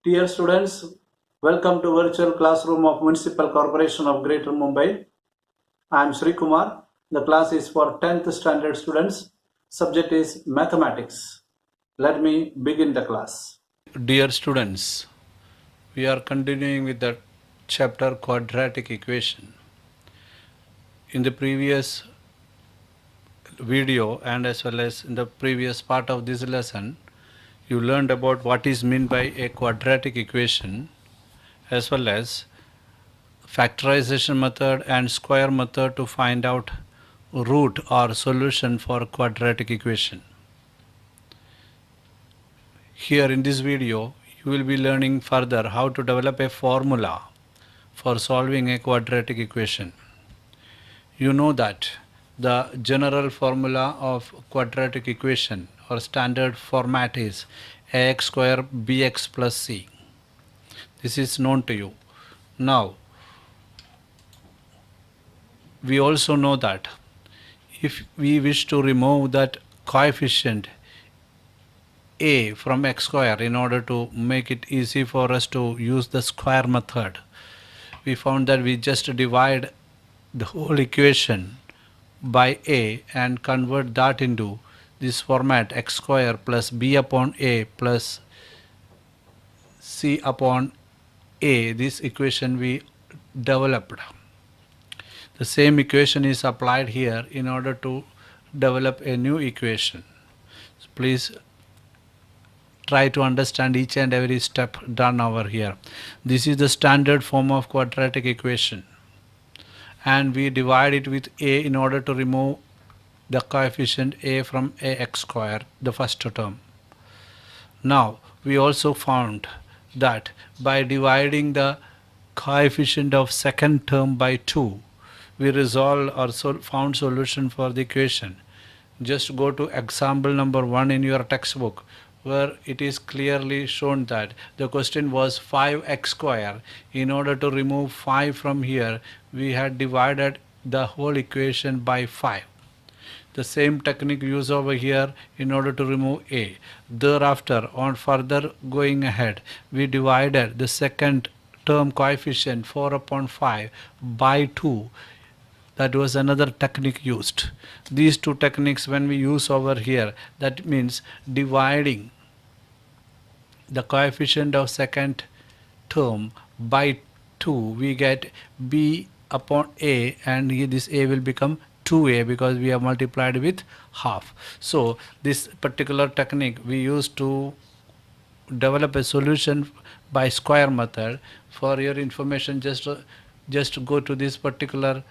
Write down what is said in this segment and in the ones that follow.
Dear students, welcome to virtual classroom of Municipal Corporation of Greater Mumbai. I am Sri Kumar. The class is for 10th standard students. Subject is mathematics. Let me begin the class. Dear students, we are continuing with the chapter quadratic equation. In the previous video and as well as in the previous part of this lesson, you learned about what is meant by a quadratic equation as well as factorization method and square method to find out root or solution for quadratic equation. Here in this video, you will be learning further how to develop a formula for solving a quadratic equation. You know that the general formula of quadratic equation or standard format is ax square bx plus c. This is known to you. Now, we also know that if we wish to remove that coefficient a from x square in order to make it easy for us to use the square method, we found that we just divide the whole equation by a and convert that into this format x square plus b upon a plus c upon a. This equation we developed. The same equation is applied here in order to develop a new equation. So please try to understand each and every step done over here. This is the standard form of quadratic equation, and we divide it with a in order to remove the coefficient a from ax square, the first term. Now we also found that by dividing the coefficient of second term by 2, we resolved or found solution for the equation. Just go to example number 1 in your textbook, where it is clearly shown that the question was 5x square. In order to remove 5 from here, we had divided the whole equation by 5. The same technique used over here in order to remove a. Thereafter, on further going ahead, we divided the second term coefficient 4 upon 5 by 2. That was another technique used. These two techniques when we use over here, that means dividing the coefficient of second term by 2, we get b upon a, and here this a will become 2a because we have multiplied with half. So this particular technique we use to develop a solution by square method. For your information, just go to this particular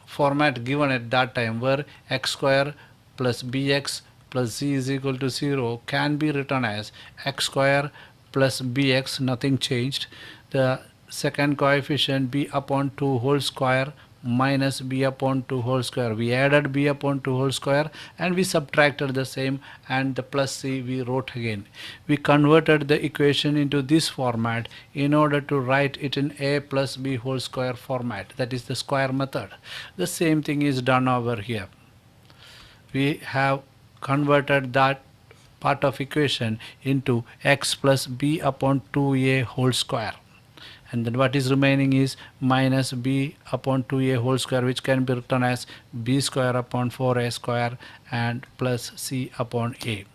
format given at that time, where x square plus bx plus c is equal to 0 can be written as x square plus bx, nothing changed. The second coefficient b upon 2 whole square minus b upon 2 whole square. We added b upon 2 whole square and we subtracted the same, and the plus c we wrote again. We converted the equation into this format in order to write it in a plus b whole square format. That is the square method. The same thing is done over here. We have converted that part of equation into x plus b upon 2a whole square, and then what is remaining is minus b upon 2a whole square, which can be written as b square upon 4a square and plus c upon a.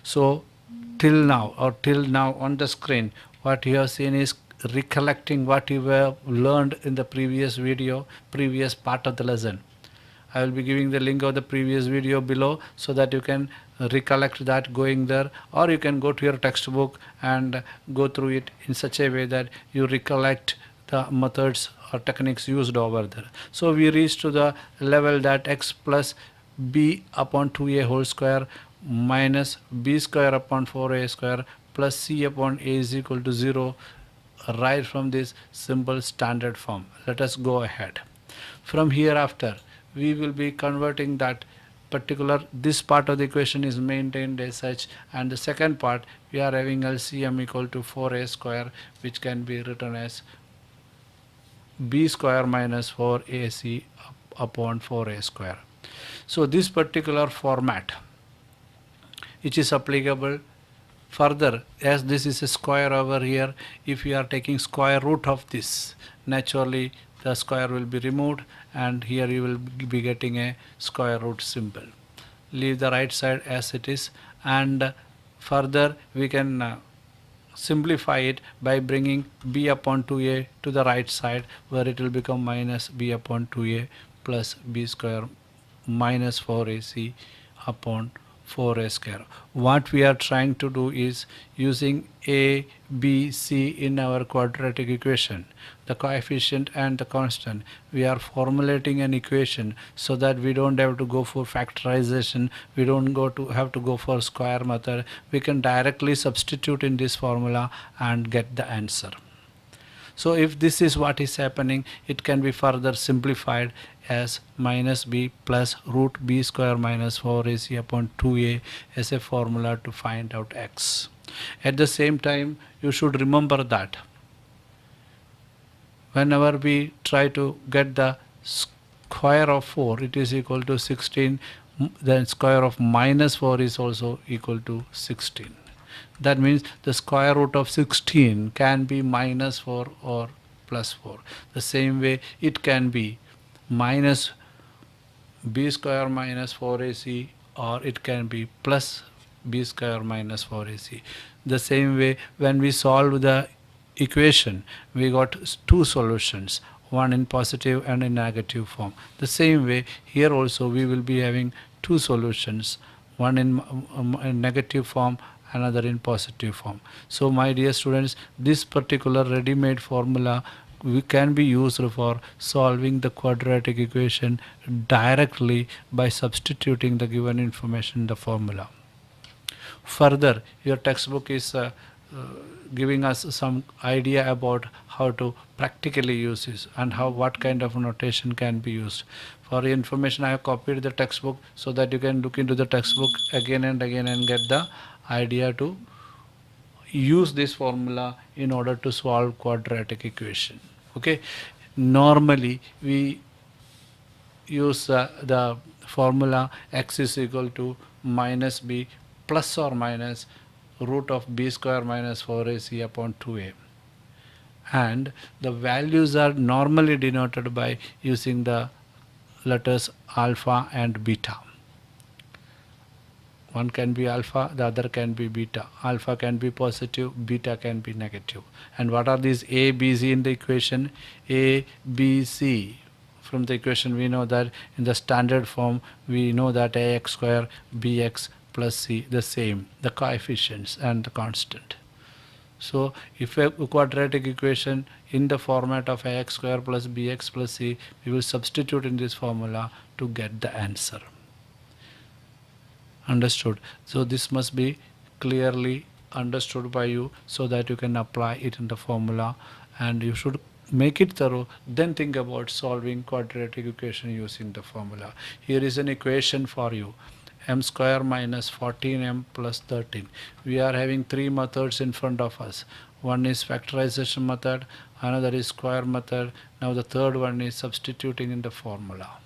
So till now on the screen, what you have seen is recollecting what you have learned in the previous video, previous part of the lesson. I will be giving the link of the previous video below so that you can recollect that going there, or you can go to your textbook and go through it in such a way that you recollect the methods or techniques used over there. So we reach to the level that x plus b upon 2a whole square minus b square upon 4a square plus c upon a is equal to 0, right from this simple standard form. Let us go ahead. From hereafter, we will be converting that particular, this part of the equation is maintained as such, and the second part we are having LCM equal to 4a square, which can be written as b square minus 4ac upon 4a square. So this particular format, which is applicable Further, as this is a square over here, if you are taking square root of this, naturally the square will be removed and here you will be getting a square root symbol. Leave the right side as it is, and further we can simplify it by bringing b upon 2a to the right side, where it will become minus b upon 2a plus b square minus 4ac upon 4a square. What we are trying to do is using a, b, c in our quadratic equation, the coefficient and the constant. We are formulating an equation so that we don't have to go for factorization, we don't have to go for square method. We can directly substitute in this formula and get the answer. So if this is what is happening, it can be further simplified as minus b plus root b square minus 4ac upon 2a as a formula to find out x. At the same time, you should remember that whenever we try to get the square of 4, it is equal to 16, then square of minus 4 is also equal to 16. That means the square root of 16 can be minus 4 or plus 4. The same way it can be minus b square minus 4ac, or it can be plus b square minus 4ac. The same way, when we solve the equation, we got two solutions, one in positive and in negative form. The same way here also we will be having two solutions, one in negative form, another in positive form. So my dear students, this particular ready-made formula can be used for solving the quadratic equation directly by substituting the given information in the formula. Further, your textbook is giving us some idea about how to practically use this and what kind of notation can be used. For your information, I have copied the textbook so that you can look into the textbook again and again and get the idea to use this formula in order to solve quadratic equation. Okay, normally we use the formula x is equal to minus b plus or minus root of b square minus 4ac upon 2a, and the values are normally denoted by using the letters alpha and beta. One can be alpha, the other can be beta. Alpha can be positive, beta can be negative. And what are these a, b, c in the equation? A, b, c. From the equation we know that in the standard form we know that ax square bx plus c the same, the coefficients and the constant. So if a quadratic equation in the format of ax square plus bx plus c, we will substitute in this formula to get the answer. Understood? So this must be clearly understood by you so that you can apply it in the formula, and you should make it thorough, then think about solving quadratic equation using the formula. Here is an equation for you, m square minus 14m plus 13. We are having three methods in front of us. One is factorization method, another is square method, now the third one is substituting in the formula.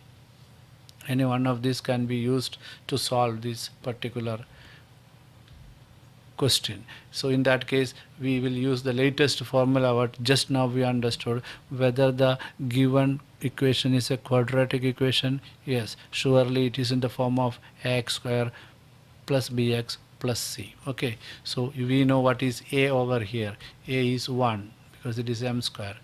Any one of these can be used to solve this particular question. So in that case we will use the latest formula what just now we understood. Whether the given equation is a quadratic equation, yes, surely it is in the form of ax square plus bx plus c. Okay, so we know what is a over here. A is 1 because it is m square,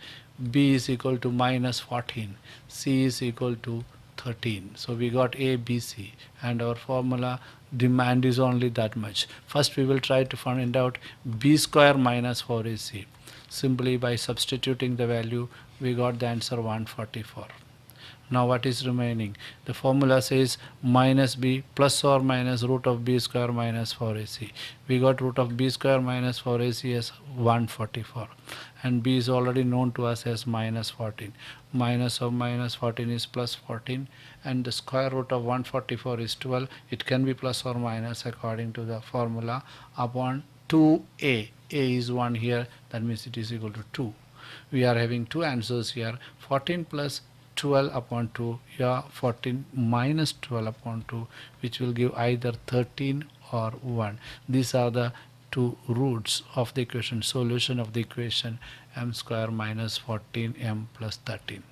b is equal to minus 14, c is equal to 13. So we got a, b, c, and our formula demand is only that much. First we will try to find out b square minus 4ac. Simply by substituting the value we got the answer 144. Now what is remaining? The formula says minus b plus or minus root of b square minus 4ac. We got root of b square minus 4ac as 144, and b is already known to us as minus 14. Minus of minus 14 is plus 14, and the square root of 144 is 12. It can be plus or minus according to the formula upon 2a. A is 1 here, that means it is equal to 2. We are having two answers here, 14 plus 12 upon 2, yeah, 14 minus 12 upon 2, which will give either 13 or 1. These are the two roots of the equation, solution of the equation m square minus 14m plus 13.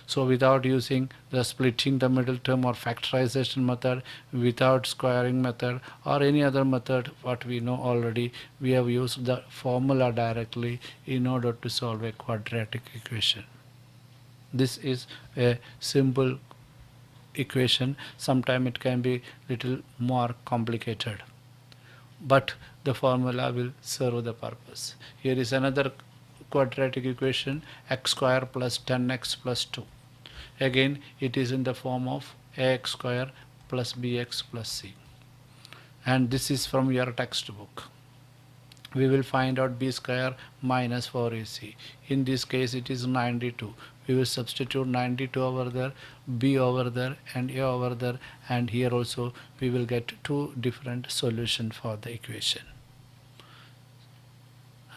So without using the splitting the middle term or factorization method, without squaring method or any other method what we know already, we have used the formula directly in order to solve a quadratic equation. This is a simple equation. Sometimes it can be little more complicated, but the formula will serve the purpose. Here is another quadratic equation, x square plus 10x plus 2. Again, it is in the form of ax square plus bx plus c. And this is from your textbook. We will find out b square minus 4ac. In this case, it is 92. We will substitute 92 over there, b over there, and a over there. And here also, we will get two different solutions for the equation.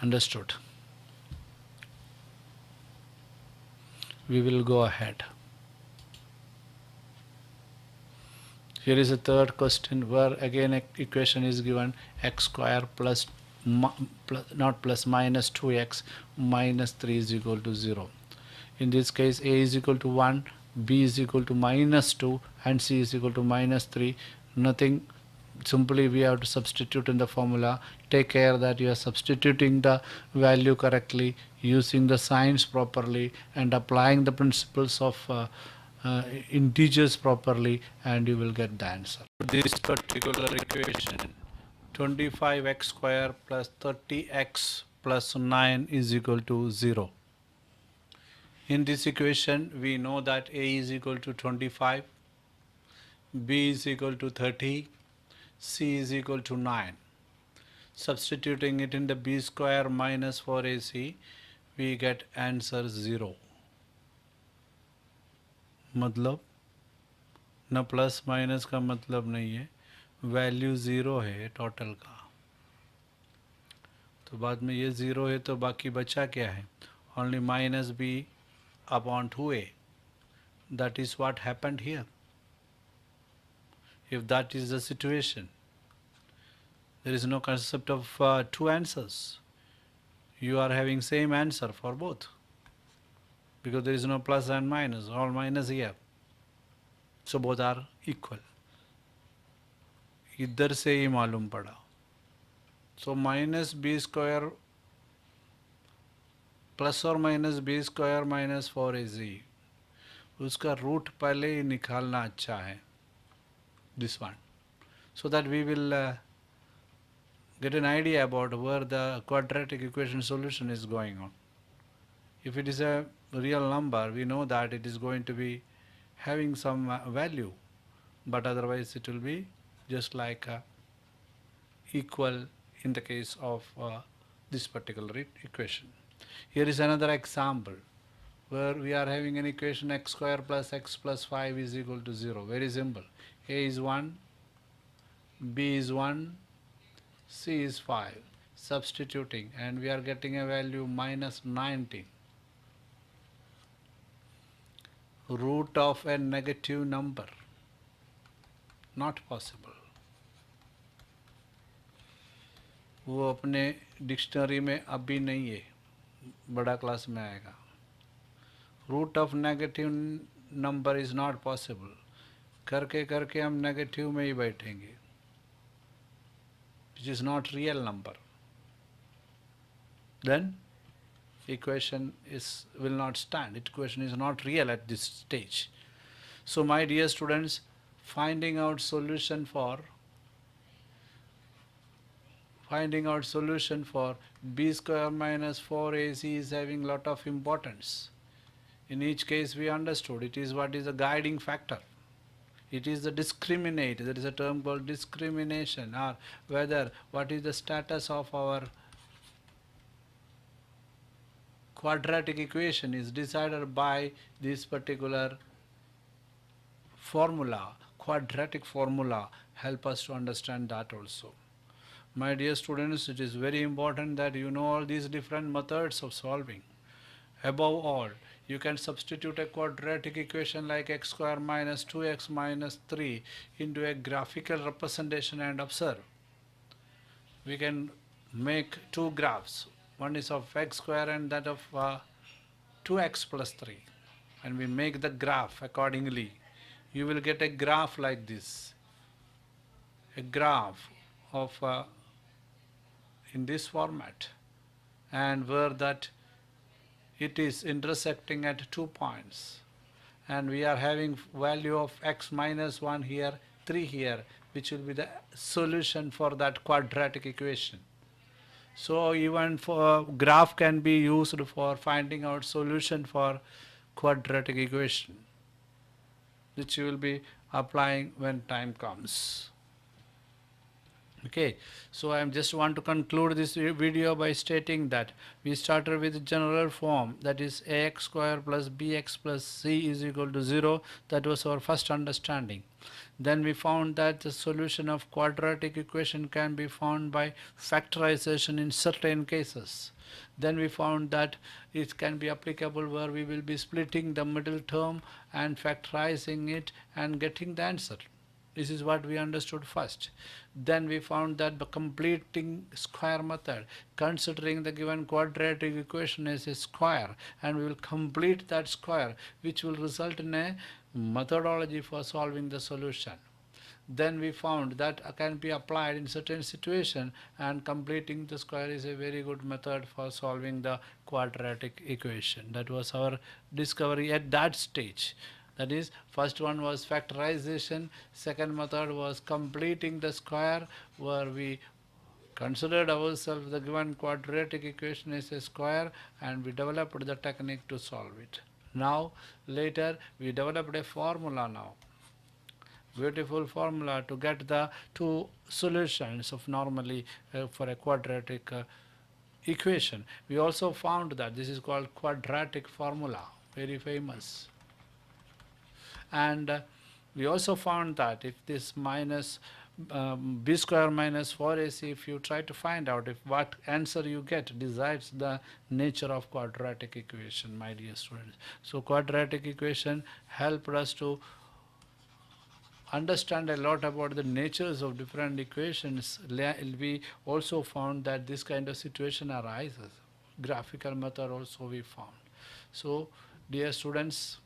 Understood? We will go ahead. Here is a third question where again an equation is given, x square plus minus 2x minus 3 is equal to 0. In this case, a is equal to 1, b is equal to minus 2, and c is equal to minus 3. Nothing, simply we have to substitute in the formula. Take care that you are substituting the value correctly, using the signs properly, and applying the principles of integers properly, and you will get the answer. This particular equation, 25x square plus 30x plus 9 is equal to 0. In this equation, we know that a is equal to 25, b is equal to 30, c is equal to 9. Substituting it in the b square minus 4ac, we get answer 0. मतलब न plus minus का मतलब नहीं है, value zero है total का. तो बाद में ये ज़ीरो है तो बाकी बचा क्या है, only minus B upon 2a. That is what happened here. If that is the situation, there is no concept of two answers. You are having same answer for both, because there is no plus and minus, all minus here. So both are equal. इधर से ही मालूम पड़ा. So minus b square plus or minus b square minus 4ac, उसका root पहले ही निकालना अच्छा है, this one, so that we will get an idea about where the quadratic equation solution is going on. If it is a real number, we know that it is going to be having some value, but otherwise it will be just like equal in the case of this particular equation. Here is another example where we are having an equation x square plus x plus 5 is equal to 0. Very simple. A is 1, b is 1, c is 5. Substituting, and we are getting a value minus 19. Root of a negative number, not possible. वो अपने dictionary में अभी नहीं है, बड़ा class में आएगा. Root of negative number is not possible. करके करके हम नेगेटिव में ही बैठेंगे, which is not real number. Then equation will not stand. Equation is not real at this stage. So my dear students, finding out solution for b square minus 4ac is having lot of importance. In each case we understood it is what is the guiding factor. It is the discriminate. There is a term called discrimination, or whether what is the status of our quadratic equation is decided by this particular formula. Quadratic formula help us to understand that also. My dear students, it is very important that you know all these different methods of solving. Above all, you can substitute a quadratic equation like x square minus 2x minus 3 into a graphical representation and observe. We can make two graphs. One is of x square and that of 2x plus 3. And we make the graph accordingly. You will get a graph like this. A graph of in this format, and where that it is intersecting at 2 points, and we are having value of x minus 1 here, 3 here, which will be the solution for that quadratic equation. So even for graph can be used for finding out solution for quadratic equation, which you will be applying when time comes. Okay, so I just want to conclude this video by stating that we started with general form, that is ax square plus bx plus c is equal to 0. That was our first understanding. Then we found that the solution of quadratic equation can be found by factorization in certain cases. Then we found that it can be applicable where we will be splitting the middle term and factorizing it and getting the answer. This is what we understood first. Then we found that the completing square method, considering the given quadratic equation as a square, and we will complete that square, which will result in a methodology for solving the solution. Then we found that can be applied in certain situation, and completing the square is a very good method for solving the quadratic equation. That was our discovery at that stage. That is, first one was factorization, second method was completing the square, where we considered ourselves the given quadratic equation as a square, and we developed the technique to solve it. Now later we developed a formula, now beautiful formula to get the two solutions of normally for a quadratic equation. We also found that this is called quadratic formula, very famous. And we also found that if this minus b square minus 4ac, if you try to find out if what answer you get decides the nature of quadratic equation, my dear students. So quadratic equation helped us to understand a lot about the natures of different equations. We also found that this kind of situation arises. Graphical method also we found. So dear students,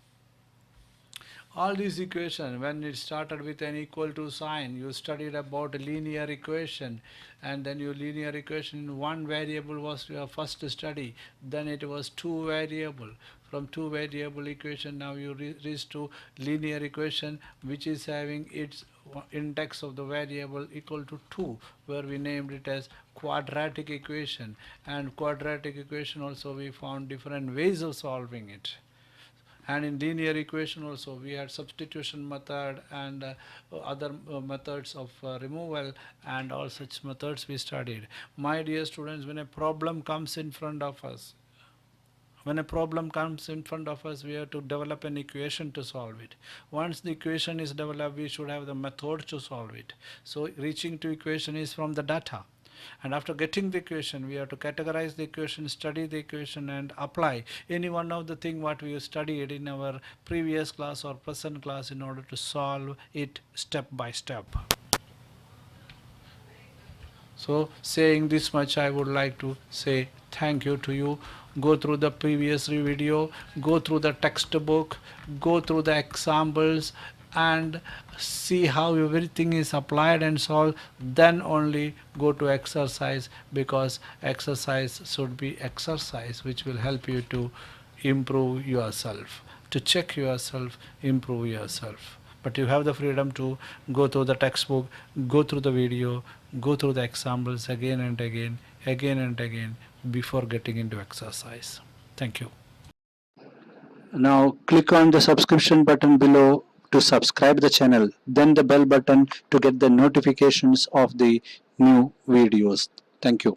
all these equations, when it started with an equal to sign, you studied about a linear equation, and then your linear equation in one variable was your first study. Then it was two variable. From two variable equation, now you reach to linear equation, which is having its index of the variable equal to 2, where we named it as quadratic equation. And quadratic equation also we found different ways of solving it. And in linear equation also we had substitution method and other methods of removal, and all such methods we studied. My dear students, when a problem comes in front of us, we have to develop an equation to solve it. Once the equation is developed, we should have the method to solve it. So reaching to equation is from the data. And after getting the equation, we have to categorize the equation, study the equation, and apply any one of the thing what we studied in our previous class or present class in order to solve it step by step. So saying this much, I would like to say thank you to you. Go through the previous video, go through the textbook, go through the examples, and see how everything is applied and solved. Then only go to exercise, because exercise should be exercise which will help you to improve yourself, to check yourself, improve yourself. But you have the freedom to go through the textbook, go through the video, go through the examples again and again and again before getting into exercise. Thank you. Now click on the subscription button below to subscribe the channel, then the bell button to get the notifications of the new videos. Thank you.